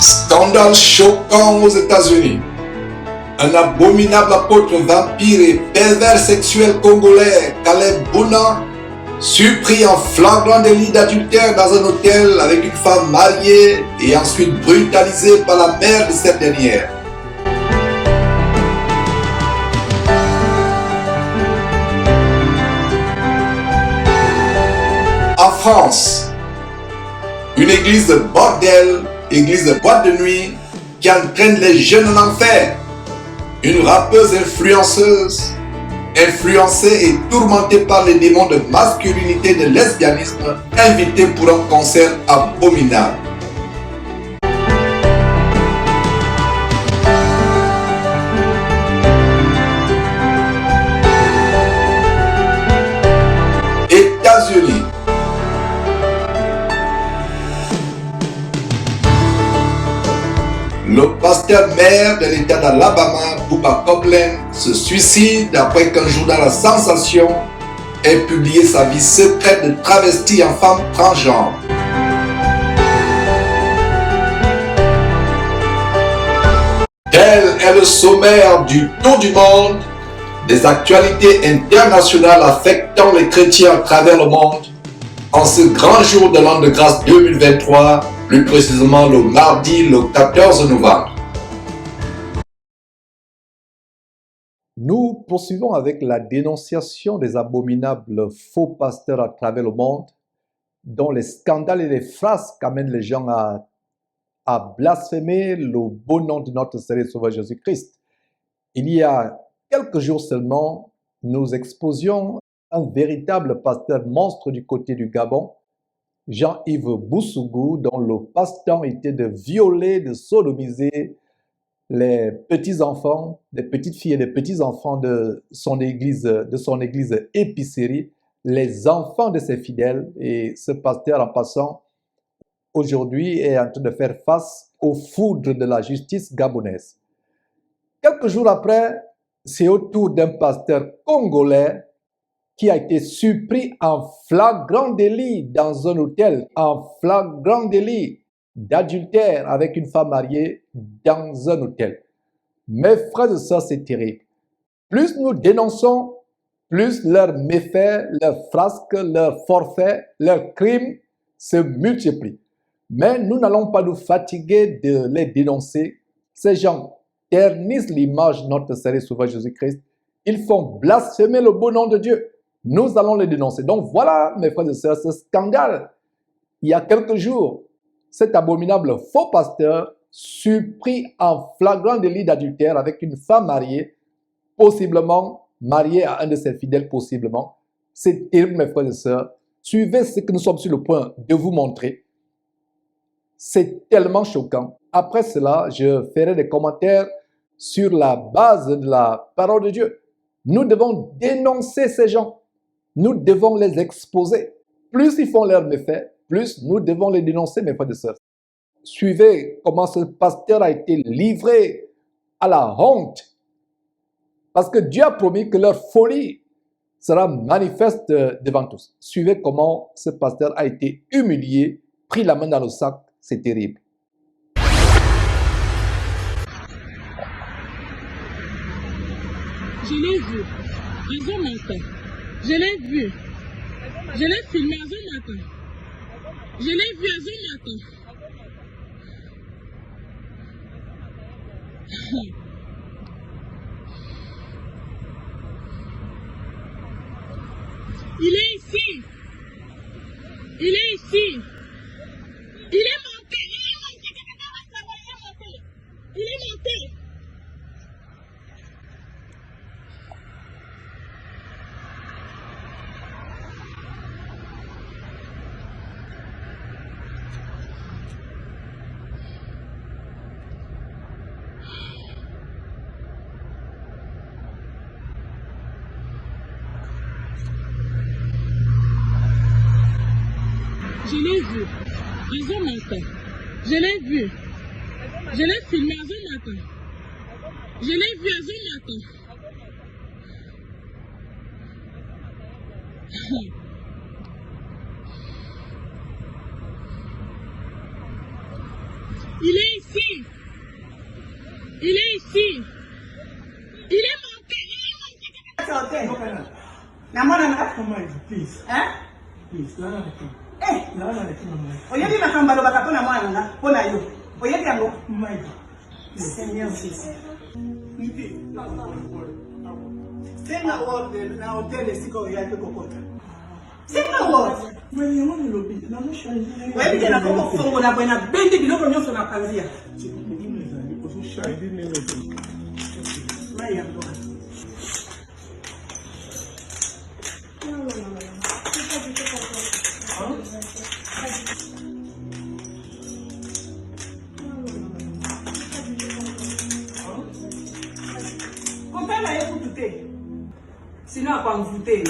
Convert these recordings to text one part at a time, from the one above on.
Scandale choquant aux États-Unis. Un abominable apôtre vampire et pervers sexuel congolais, Caleb Bouna, surpris en flagrant délit d'adultère dans un hôtel avec une femme mariée et ensuite brutalisé par la mère de cette dernière. En France, une église de bordel, église de boîte de nuit qui entraîne les jeunes en enfer. Une rappeuse influenceuse, influencée et tourmentée par les démons de masculinité et de lesbianisme, invitée pour un concert abominable. États-Unis. Le pasteur maire de l'État d'Alabama, Bubba Copeland, se suicide après qu'un journal à sensation ait publié sa vie secrète de travesti en femme transgenre. Tel est le sommaire du tour du monde des actualités internationales affectant les chrétiens à travers le monde en ce grand jour de l'an de grâce 2023, plus précisément le mardi le 14 novembre. Nous poursuivons avec la dénonciation des abominables faux pasteurs à travers le monde, dont les scandales et les phrases amènent les gens à blasphémer le beau nom de notre Seigneur et Sauveur Jésus-Christ. Il y a quelques jours seulement, nous exposions un véritable pasteur monstre du côté du Gabon, Jean-Yves Boussougou, dont le passe-temps était de violer, de sodomiser les petits-enfants, des petites filles et des petits-enfants de son église épicerie, les enfants de ses fidèles. Et ce pasteur, en passant, aujourd'hui est en train de faire face aux foudres de la justice gabonaise. Quelques jours après, c'est au tour d'un pasteur congolais qui a été surpris en flagrant délit dans un hôtel, en flagrant délit d'adultère avec une femme mariée dans un hôtel. Mes frères et sœurs, c'est terrible. Plus nous dénonçons, plus leurs méfaits, leurs frasques, leurs forfaits, leurs crimes se multiplient. Mais nous n'allons pas nous fatiguer de les dénoncer. Ces gens ternissent l'image de notre Seigneur et Sauveur Jésus-Christ. Ils font blasphémer le beau nom de Dieu. Nous allons les dénoncer. Donc voilà, mes frères et sœurs, ce scandale. Il y a quelques jours, cet abominable faux pasteur surpris en flagrant délit d'adultère avec une femme mariée, possiblement mariée à un de ses fidèles, possiblement. C'est terrible, mes frères et sœurs. Suivez ce que nous sommes sur le point de vous montrer. C'est tellement choquant. Après cela, je ferai des commentaires sur la base de la parole de Dieu. Nous devons dénoncer ces gens. Nous devons les exposer. Plus ils font leurs méfaits, plus nous devons les dénoncer, mes frères et sœurs. Suivez comment ce pasteur a été livré à la honte. Parce que Dieu a promis que leur folie sera manifeste devant tous. Suivez comment ce pasteur a été humilié, pris la main dans le sac. C'est terrible. Je l'ai vu. Un matin. Je l'ai vu. Je l'ai filmé un matin. Je l'ai vu un matin. Il est ici. Il est ici. Il est monté. Il est monté. Je l'ai vu un matin. Je l'ai vu. Je l'ai filmé un matin. Je l'ai vu un matin. Il est ici. Il est ici. Il est monté. Please. Hein? Please, oyedi makambo alobaka mpona mwana nga mpona yo oyedi yango Seigneur Jésus senga worde na hotel esika oyaki kokota senga worde oyebike na kokofongola boye na bendi biloko nyonso na panzia mai yango Compare la pour tout. Sinon, à quoi vous voulez?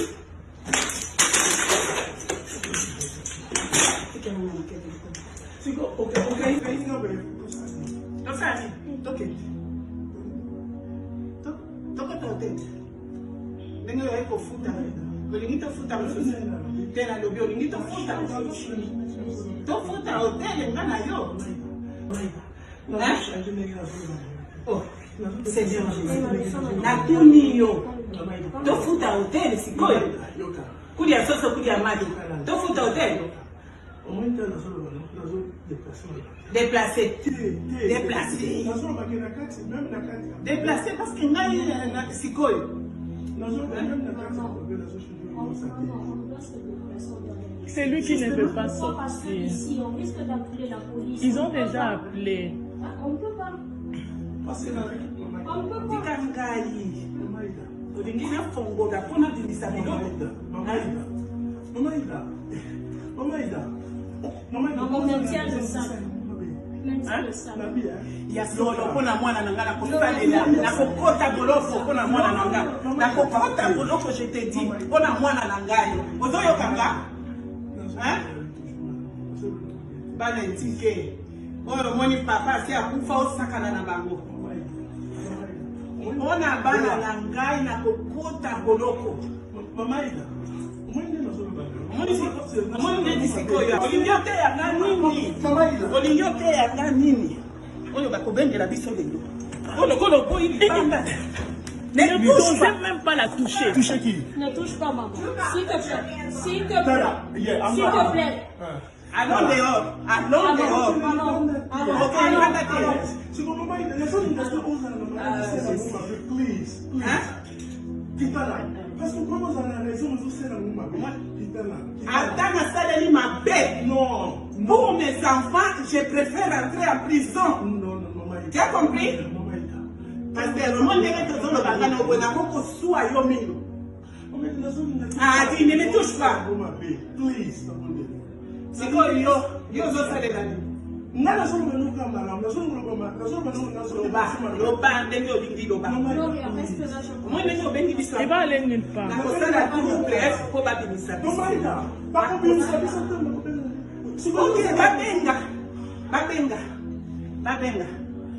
Seigneur Jésus, na kuni yo, tofuta hotel sikoyo, kuli ya soso kuli ya madi, tofuta hotel. Déplacé parce que ngai sikoyo. C'est lui qui ne veut pas sortir. Ils ont déjà appelé. On ne peut pas. On maintient le sang. Ya solo pona mwana nanga na kosalela na kokota boloko pona mwana nanga na kokota boloko je te dis pona mwana nanga yo ozoyo kanga hein bana ntike oro moni papa si akufa osakana na bango ona bana nanga na kokota boloko mama ida olingote yanga nini oyo bakobengela biso lelo kolokolo boyi libanda Ne touche même pas la toucher. Toucher qui? Ne touche pas maman. S'il te plaît. S'il te plaît. S'il te plaît. Allons dehors. Allons dehors. Attends, ça ma bête. Non. Pour mes enfants, je préfère entrer en prison. Non. Tu as compris? Parce que le monde est dans le bagage, on a beaucoup de sous à Yomino. Ah, tu ne me touches pas. C'est quoi, yo ça les amis. Il va aller nulle part.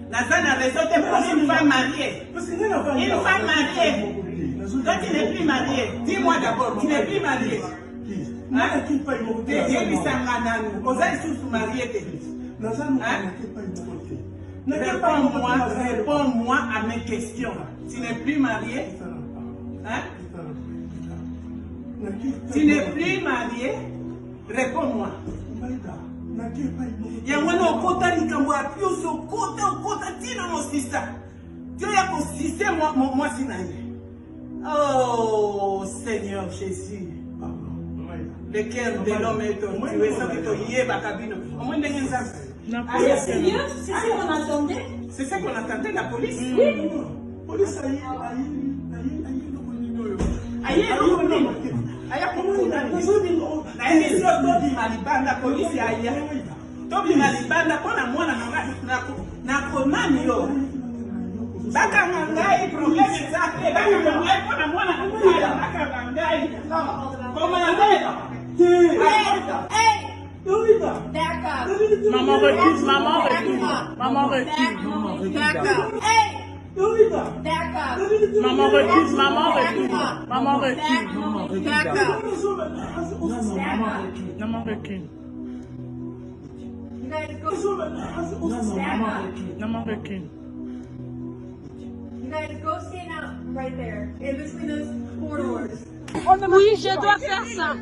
Nazana raison de une femme mariée. Une femme mariée. Toi, tu n'es plus mariée. Dis-moi d'abord, tu n'es plus mariée. Réponds-moi à mes questions. Tu n'es plus marié? Hein? Tu n'es plus marié? Réponds-moi. Yangwana okota likambo ya pioso okota tina mosisa. Dieu ya kosise moi sinaye. Oh Seigneur Jésus. Le cœur de l'homme est torturé, ça que tu y es, Bakabino. Au moins, C'est sérieux? C'est ce qu'on attendait? C'est ce qu'on attendait, la police? Oui. Police, D'accord. Maman recule, maman recule. Maman recule. D'accord. D'accord. Maman recule, maman recule. Maman recule. D'accord. Maman recule. D'accord. Maman vécu. You guys go stand out right there in between those four doors. Oui, je dois faire ça.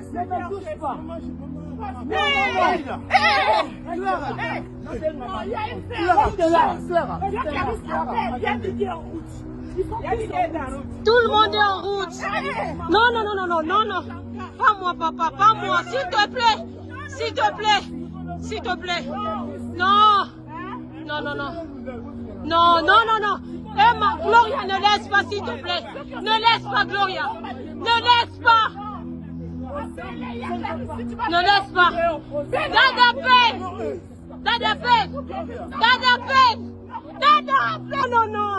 Tout le monde est en route. Non, non, non, non, non, non, non. Pas moi, papa, pas moi. S'il te plaît. S'il te plaît. S'il te plaît. Non. Non, non, non. Non, non, non, non. Emma, Gloria, ne laisse pas, s'il te plaît. Ne laisse pas, Gloria. Ne laisse pas. Ne laisse pas. Dada peine. Dada peine. Dada peine. Dada peine. Non, non.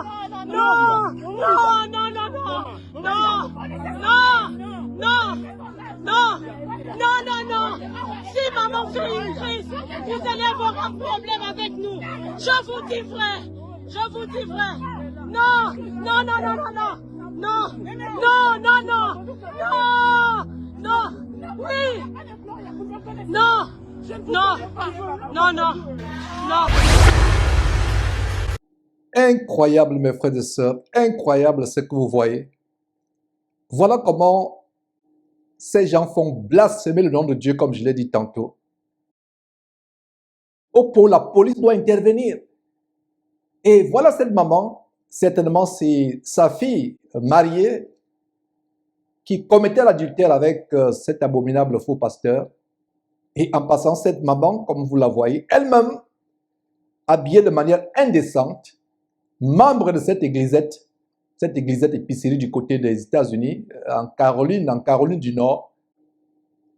Non. Non, non, non, non. Non. Non. Non. Non. Non, non, non. Si maman fait une crise, vous allez avoir un problème avec nous. Je vous dis vrai. Je vous dis vrai. Non. Non, non, non, non, non. Non. Non, non, non. Non. Non. Oui. Non. Non. Non, non. Non. Incroyable, mes frères et sœurs, incroyable ce que vous voyez. Voilà comment ces gens font blasphémer le nom de Dieu, comme je l'ai dit tantôt. Pour la police doit intervenir. Et voilà cette maman, certainement c'est sa fille mariée qui commettait l'adultère avec cet abominable faux pasteur. Et en passant, cette maman, comme vous la voyez, elle-même, habillée de manière indécente, membre de cette églisette épicerie du côté des États-Unis, en Caroline du Nord.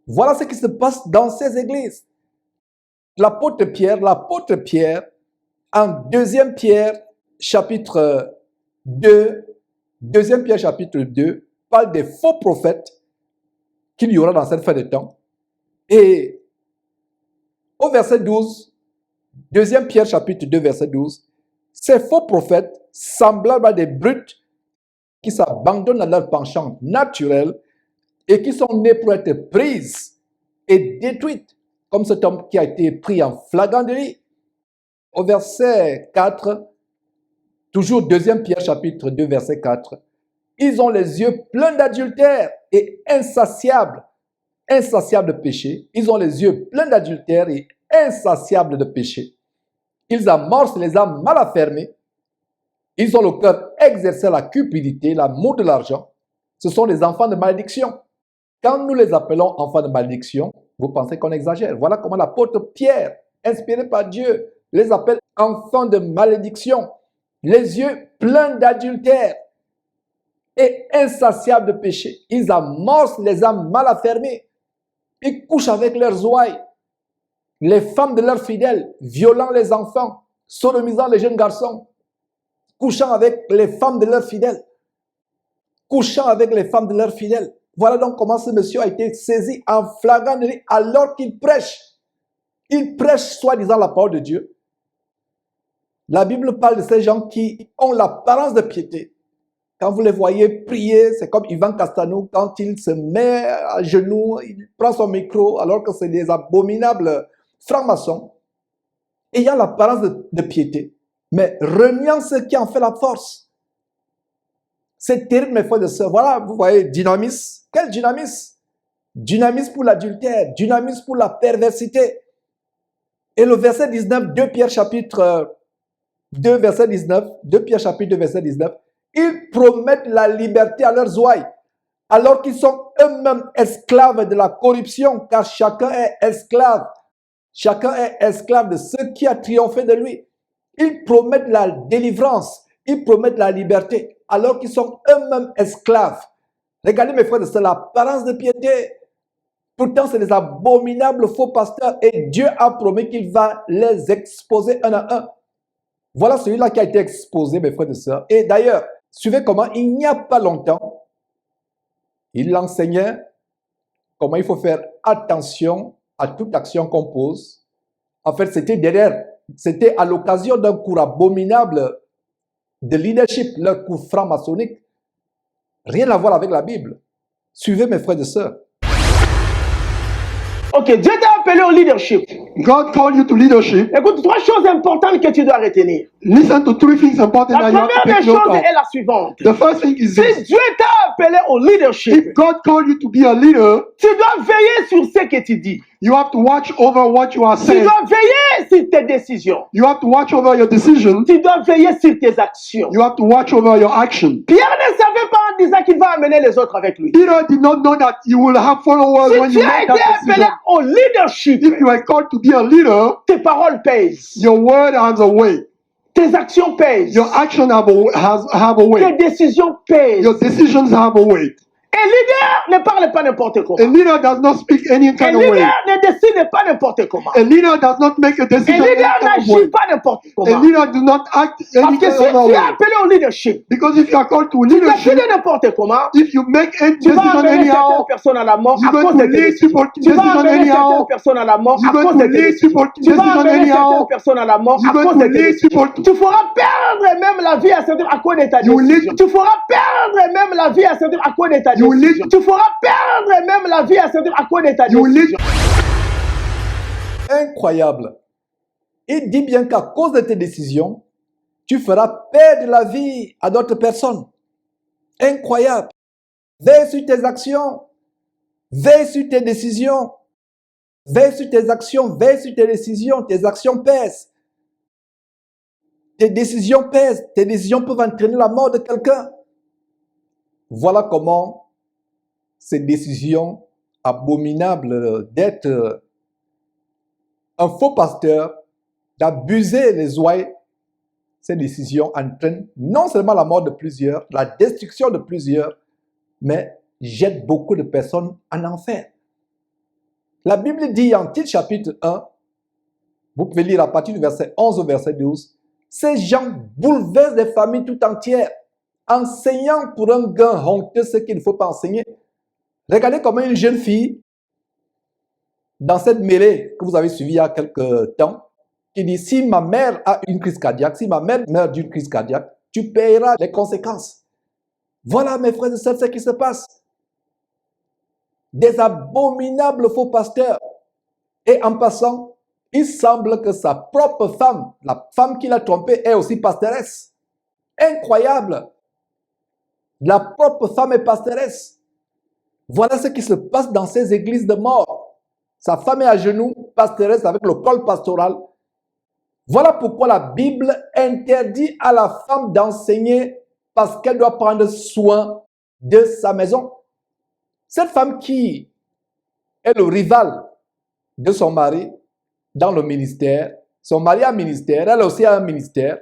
Voilà ce qui se passe dans ces églises. L'apôtre Pierre, en 2 Pierre chapitre 2, 2 Pierre chapitre 2, parle des faux prophètes qu'il y aura dans cette fin de temps. Et au verset 12, 2 Pierre chapitre 2, verset 12, ces faux prophètes, semblables à des brutes qui s'abandonnent à leur penchant naturel et qui sont nés pour être prises et détruites, comme cet homme qui a été pris en flagrant délit. Au verset 4, toujours 2 Pierre chapitre 2, verset 4, ils ont les yeux pleins d'adultère et insatiables de péché. Ils ont les yeux pleins d'adultère et insatiables de péché. Ils amorcent les âmes mal affermées. Ils ont le cœur exercé à la cupidité, l'amour de l'argent. Ce sont des enfants de malédiction. Quand nous les appelons enfants de malédiction, vous pensez qu'on exagère. Voilà comment l'apôtre Pierre, inspiré par Dieu, les appelle enfants de malédiction. Les yeux pleins d'adultère et insatiables de péché. Ils amorcent les âmes mal affermées. Ils couchent avec leurs ouailles. Les femmes de leurs fidèles, violant les enfants, sodomisant les jeunes garçons, couchant avec les femmes de leurs fidèles. Couchant avec les femmes de leurs fidèles. Voilà donc comment ce monsieur a été saisi en flagrant délit alors qu'il prêche. Il prêche soi-disant la parole de Dieu. La Bible parle de ces gens qui ont l'apparence de piété. Quand vous les voyez prier, c'est comme Ivan Castanou, quand il se met à genoux, il prend son micro alors que c'est des abominables francs-maçons. Et il y a l'apparence de piété, mais reniant ce qui en fait la force. C'est terrible, mes frères et sœurs. Voilà, vous voyez, dynamisme. Quel dynamisme? Dynamisme pour l'adultère, dynamisme pour la perversité. Et le verset 19, 2 Pierre chapitre 2, verset 19, 2 Pierre chapitre 2, verset 19, ils promettent la liberté à leurs ouailles, alors qu'ils sont eux-mêmes esclaves de la corruption, car chacun est esclave. Chacun est esclave de ce qui a triomphé de lui. Ils promettent la délivrance, ils promettent la liberté, alors qu'ils sont eux-mêmes esclaves. Regardez mes frères, c'est l'apparence de piété. Pourtant, c'est des abominables faux pasteurs et Dieu a promis qu'il va les exposer un à un. Voilà celui-là qui a été exposé, mes frères et sœurs. Et d'ailleurs, suivez comment, il n'y a pas longtemps, il enseignait comment il faut faire attention à toute action qu'on pose. En fait, c'était à l'occasion d'un cours abominable de leadership, leur cours franc-maçonnique. Rien à voir avec la Bible. Suivez mes frères et sœurs. Ok, Dieu t'a appelé au leadership. God called you to leadership. Écoute, 3 choses importantes que tu dois retenir. Listen to 3 things important La that you have première to des take note choses of. est la suivante. The first thing is Si this. Dieu t'a appelé au leadership, If God called you to be a leader, tu dois veiller sur ce que tu dis. you have to watch over what you are Tu saying. dois veiller sur tes décisions. You have to watch over your decisions. Tu dois veiller sur tes actions. You have to watch over your action. Pierre ne savait pas en disant qu'il va amener les autres avec lui. Peter did not know that you will have followers when Si you tu as make été that appelé decision. au leadership, If you are called to be a leader, tes paroles pèsent. your word has a weight. Tes actions pèsent. Your action have a Tes weight. décisions pèsent. Your decisions have a weight. Un leader ne parle pas n'importe A comment. leader does not speak any Un kind of way. leader ne décide pas n'importe comment. A leader does not make a Un decision any leader kind of n'agit way. pas n'importe A comment. leader do not act any Parce que kind si of tu es way. appelé au leadership, Because if you are called to tu leadership, décides n'importe comment, if you make any tu vas decision amener certaines anyhow, personnes à la mort you're à going cause to de tes lead décisions. people to Tu vas decision amener anyhow. certaines personnes à la mort You're à going cause to de tes lead décisions. people to Tu vas decision amener anyhow. certaines personnes à la mort You're à going cause to de tes lead décisions. people to... Tu feras perdre même la vie à certains à cause de ta You will décision. lead- Tu feras perdre même la vie à certains à cause de ta You will décision. lead- Tu feras perdre même la vie à certains à cause de ta You will lead- décision. Incroyable. Il dit bien qu'à cause de tes décisions, tu feras perdre la vie à d'autres personnes. Incroyable. Veille sur tes actions. Veille sur tes décisions. Veille sur tes actions. Veille sur tes décisions. Tes actions pèsent. Tes décisions pèsent. Tes décisions peuvent entraîner la mort de quelqu'un. Voilà comment ces décisions abominables d'être un faux pasteur, d'abuser les ouailles, ces décisions entraînent non seulement la mort de plusieurs, la destruction de plusieurs, mais jettent beaucoup de personnes en enfer. La Bible dit en Tite chapitre 1, vous pouvez lire à partir du verset 11 au verset 12, ces gens bouleversent des familles tout entières, enseignant pour un gain honteux ce qu'il ne faut pas enseigner. Regardez comment une jeune fille, dans cette mêlée que vous avez suivie il y a quelques temps, qui dit, si ma mère a une crise cardiaque, si ma mère meurt d'une crise cardiaque, tu payeras les conséquences. Voilà, mes frères et sœurs, ce qui se passe. Des abominables faux pasteurs. Et en passant, il semble que sa propre femme, la femme qui l'a trompé, est aussi pastoresse. Incroyable. La propre femme est pastoresse. Voilà ce qui se passe dans ces églises de mort. Sa femme est à genoux, pastoresse avec le col pastoral. Voilà pourquoi la Bible interdit à la femme d'enseigner parce qu'elle doit prendre soin de sa maison. Cette femme qui est le rival de son mari dans le ministère, son mari a un ministère, elle aussi a un ministère,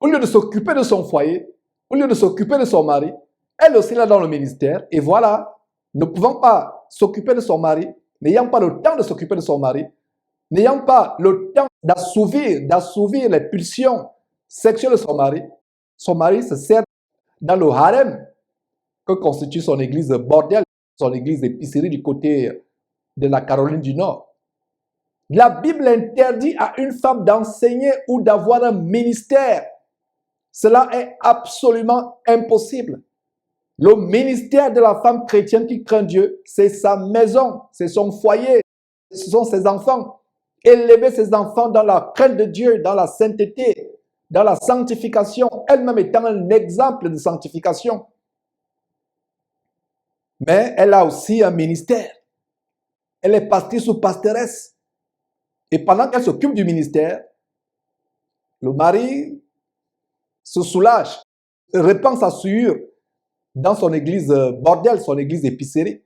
au lieu de s'occuper de son foyer, au lieu de s'occuper de son mari, elle aussi est dans le ministère, et voilà, ne pouvant pas s'occuper de son mari, n'ayant pas le temps de s'occuper de son mari, n'ayant pas le temps d'assouvir les pulsions sexuelles de son mari se sert dans le harem que constitue son église de bordel, son église d'épicerie du côté de la Caroline du Nord. La Bible interdit à une femme d'enseigner ou d'avoir un ministère. Cela est absolument impossible. Le ministère de la femme chrétienne qui craint Dieu, c'est sa maison, c'est son foyer, ce sont ses enfants. Élever ses enfants dans la crainte de Dieu, dans la sainteté, dans la sanctification, elle-même étant un exemple de sanctification. Mais elle a aussi un ministère. Elle est pastrice ou pastoresse. Et pendant qu'elle s'occupe du ministère, le mari se soulage, répand sa souillure dans son église bordel, son église épicerie.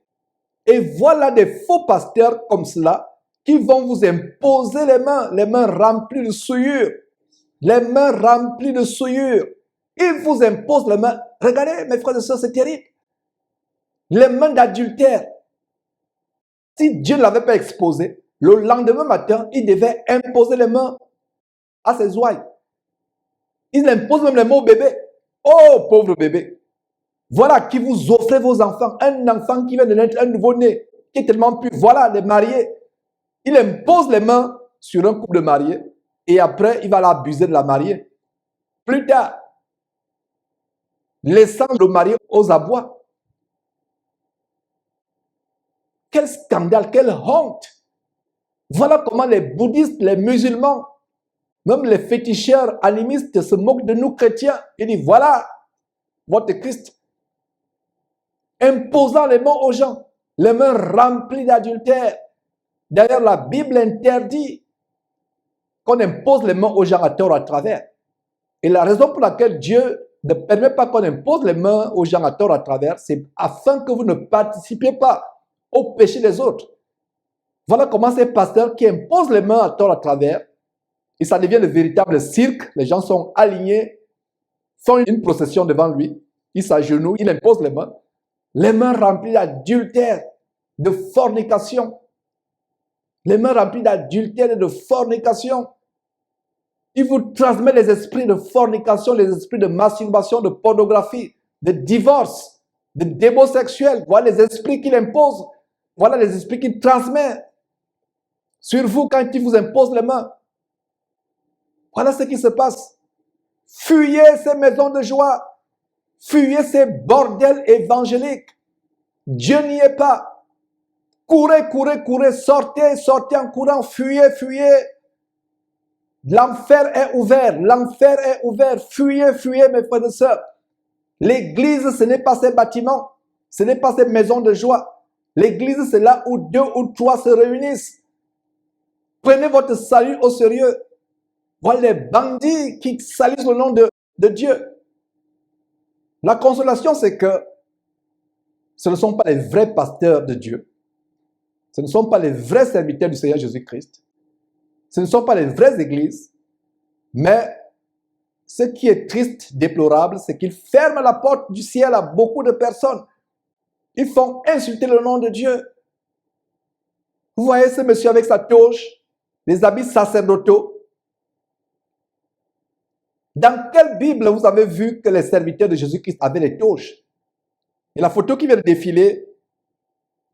Et voilà des faux pasteurs comme cela qui vont vous imposer les mains remplies de souillure. Les mains remplies de souillure. Ils vous imposent les mains. Regardez, mes frères et sœurs, c'est terrible. Les mains d'adultère. Si Dieu ne l'avait pas exposé, le lendemain matin, il devait imposer les mains à ses ouailles. Il impose même les mains au bébé. Oh, pauvre bébé. Voilà qui vous offrez vos enfants. Un enfant qui vient de naître, un nouveau-né, qui est tellement pur. Voilà, les mariés. Il impose les mains sur un couple de mariés et après, il va l'abuser de la mariée. Plus tard, laissant le marié aux abois. Quel scandale, quelle honte. Voilà comment les bouddhistes, les musulmans, même les féticheurs animistes se moquent de nous chrétiens. Ils disent, voilà votre Christ. Imposant les mains aux gens, les mains remplies d'adultère. D'ailleurs, la Bible interdit qu'on impose les mains aux gens à tort à travers. Et la raison pour laquelle Dieu ne permet pas qu'on impose les mains aux gens à tort à travers, c'est afin que vous ne participiez pas au péché des autres. Voilà comment ces pasteurs qui imposent les mains à tort à travers, et ça devient le véritable cirque, les gens sont alignés, font une procession devant lui, il s'agenouille, il impose les mains remplies d'adultère, de fornication. Les mains remplies d'adultère et de fornication. Il vous transmet les esprits de fornication, les esprits de masturbation, de pornographie, de divorce, de démons sexuels. Voilà les esprits qu'il impose. Voilà les esprits qu'il transmet sur vous quand il vous impose les mains. Voilà ce qui se passe. Fuyez ces maisons de joie. Fuyez ces bordels évangéliques. Dieu n'y est pas. Courez, courez, courez. Sortez, sortez en courant. Fuyez, fuyez. L'enfer est ouvert. L'enfer est ouvert. Fuyez, fuyez, mes frères et sœurs. L'église, ce n'est pas ces bâtiments. Ce n'est pas ces maisons de joie. L'église, c'est là où 2 ou 3 se réunissent. Prenez votre salut au sérieux. Voilà les bandits qui salissent le nom de Dieu. La consolation, c'est que ce ne sont pas les vrais pasteurs de Dieu. Ce ne sont pas les vrais serviteurs du Seigneur Jésus-Christ. Ce ne sont pas les vraies églises. Mais ce qui est triste, déplorable, c'est qu'ils ferment la porte du ciel à beaucoup de personnes. Ils font insulter le nom de Dieu. Vous voyez ce monsieur avec sa toge, les habits sacerdotaux. Dans quelle Bible vous avez vu que les serviteurs de Jésus-Christ avaient les toges? Et la photo qui vient de défiler,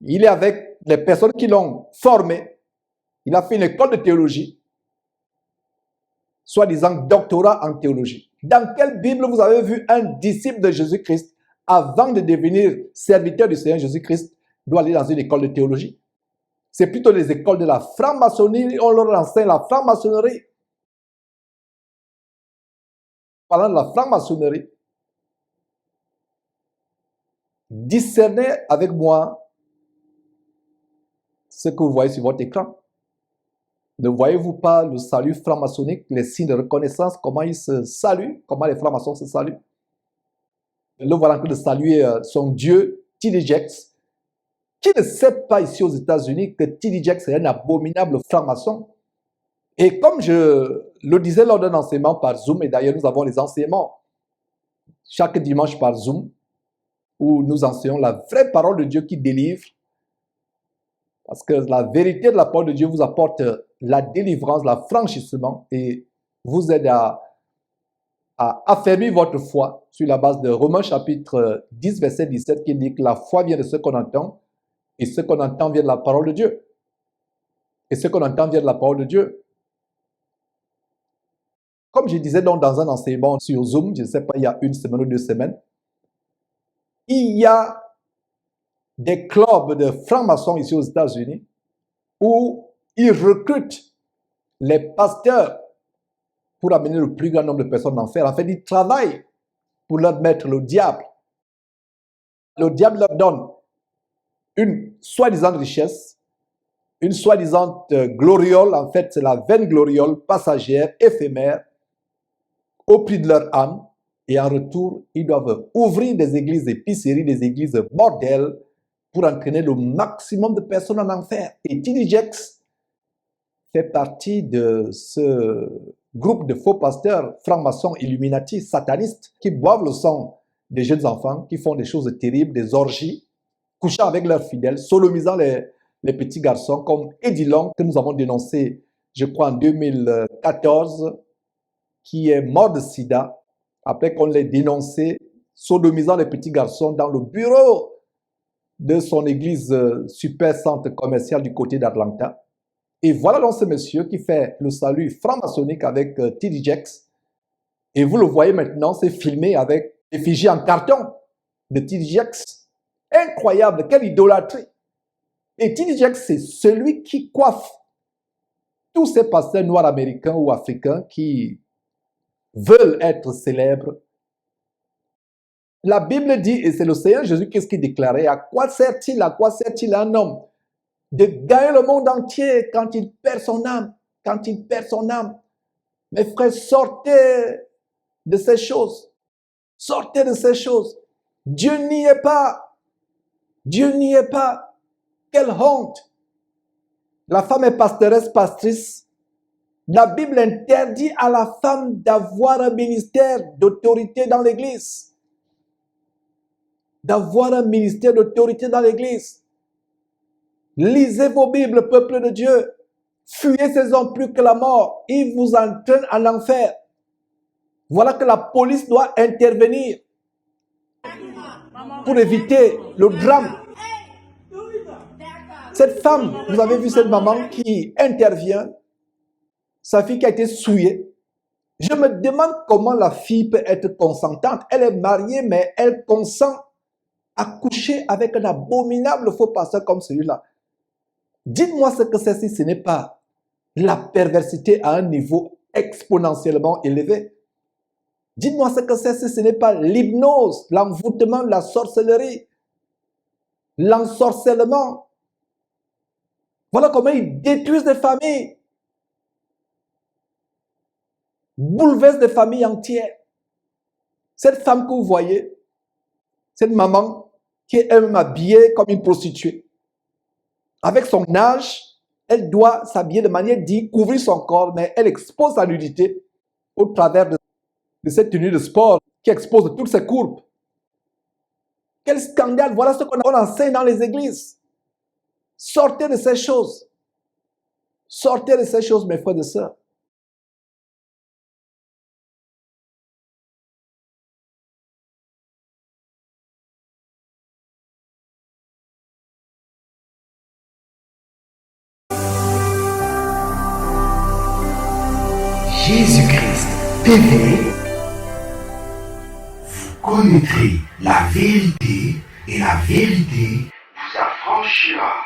il est avec les personnes qui l'ont formé. Il a fait une école de théologie, soi-disant doctorat en théologie. Dans quelle Bible vous avez vu un disciple de Jésus-Christ, avant de devenir serviteur du Seigneur Jésus-Christ, doit aller dans une école de théologie? C'est plutôt les écoles de la franc-maçonnerie, on leur enseigne la franc-maçonnerie. Parlant de la franc-maçonnerie, discernez avec moi ce que vous voyez sur votre écran. Ne voyez-vous pas le salut franc-maçonnique, les signes de reconnaissance, comment ils se saluent, comment les francs-maçons se saluent? Le voilà en train de saluer son dieu, T.D. Jakes. Qui ne sait pas ici aux États-Unis que T.D. Jakes est un abominable franc-maçon? Et comme je le disais lors d'un enseignement par Zoom, et d'ailleurs nous avons les enseignements chaque dimanche par Zoom, où nous enseignons la vraie parole de Dieu qui délivre, parce que la vérité de la parole de Dieu vous apporte la délivrance, l'affranchissement, et vous aide à affermir votre foi sur la base de Romains chapitre 10, verset 17, qui dit que la foi vient de ce qu'on entend, et ce qu'on entend vient de la parole de Dieu. Et ce qu'on entend vient de la parole de Dieu. Comme je disais donc dans un enseignement sur Zoom, je ne sais pas, il y a 1 semaine ou 2 semaines, il y a des clubs de francs-maçons ici aux États-Unis où ils recrutent les pasteurs pour amener le plus grand nombre de personnes en enfer. En fait, ils travaillent pour leur mettre le diable. Le diable leur donne une soi-disant richesse, une soi-disant gloriole. En fait, c'est la vaine gloriole passagère, éphémère, au prix de leur âme. Et en retour, ils doivent ouvrir des églises épiceries, des églises bordels, pour entraîner le maximum de personnes en enfer. Et T.D. Jakes fait partie de ce groupe de faux pasteurs francs-maçons illuminati satanistes qui boivent le sang des jeunes enfants, qui font des choses terribles, des orgies, couchant avec leurs fidèles, sodomisant les petits garçons, comme Eddie Long, que nous avons dénoncé, je crois, en 2014, qui est mort de sida, après qu'on l'ait dénoncé, sodomisant les petits garçons dans le bureau de son église super centre commercial du côté d'Atlanta. Et voilà donc ce monsieur qui fait le salut franc-maçonnique avec T.D. Jakes. Et vous le voyez maintenant, c'est filmé avec effigie en carton de T.D. Jakes. Incroyable, quelle idolâtrie! Et T.D. Jakes, c'est celui qui coiffe tous ces pasteurs noirs américains ou africains qui veulent être célèbres, la Bible dit, et c'est le Seigneur Jésus qui déclarait, à quoi sert-il à un homme de gagner le monde entier quand il perd son âme, quand il perd son âme? Mes frères, sortez de ces choses. Sortez de ces choses. Dieu n'y est pas. Dieu n'y est pas. Quelle honte. La femme est pastoresse, pastrice. La Bible interdit à la femme d'avoir un ministère d'autorité dans l'Église. D'avoir un ministère d'autorité dans l'Église. Lisez vos Bibles, peuple de Dieu. Fuyez ces hommes plus que la mort. Ils vous entraînent en enfer. Voilà que la police doit intervenir pour éviter le drame. Cette femme, vous avez vu cette maman qui intervient, sa fille qui a été souillée. Je me demande comment la fille peut être consentante. Elle est mariée, mais elle consent à coucher avec un abominable faux pasteur comme celui-là. Dites-moi ce que c'est si ce n'est pas la perversité à un niveau exponentiellement élevé. Dites-moi ce que c'est si ce n'est pas l'hypnose, l'envoûtement, la sorcellerie, l'ensorcellement. Voilà comment ils détruisent des familles, bouleversent des familles entières. Cette femme que vous voyez, cette maman qui est elle-même habillée comme une prostituée, avec son âge, elle doit s'habiller de manière digne, couvrir son corps, mais elle expose sa nudité au travers de cette tenue de sport qui expose toutes ses courbes. Quel scandale! Voilà ce qu'on enseigne dans les églises. Sortez de ces choses. Sortez de ces choses, mes frères et sœurs. Jésus-Christ TV, vous connaîtrez la vérité et la vérité vous affranchira.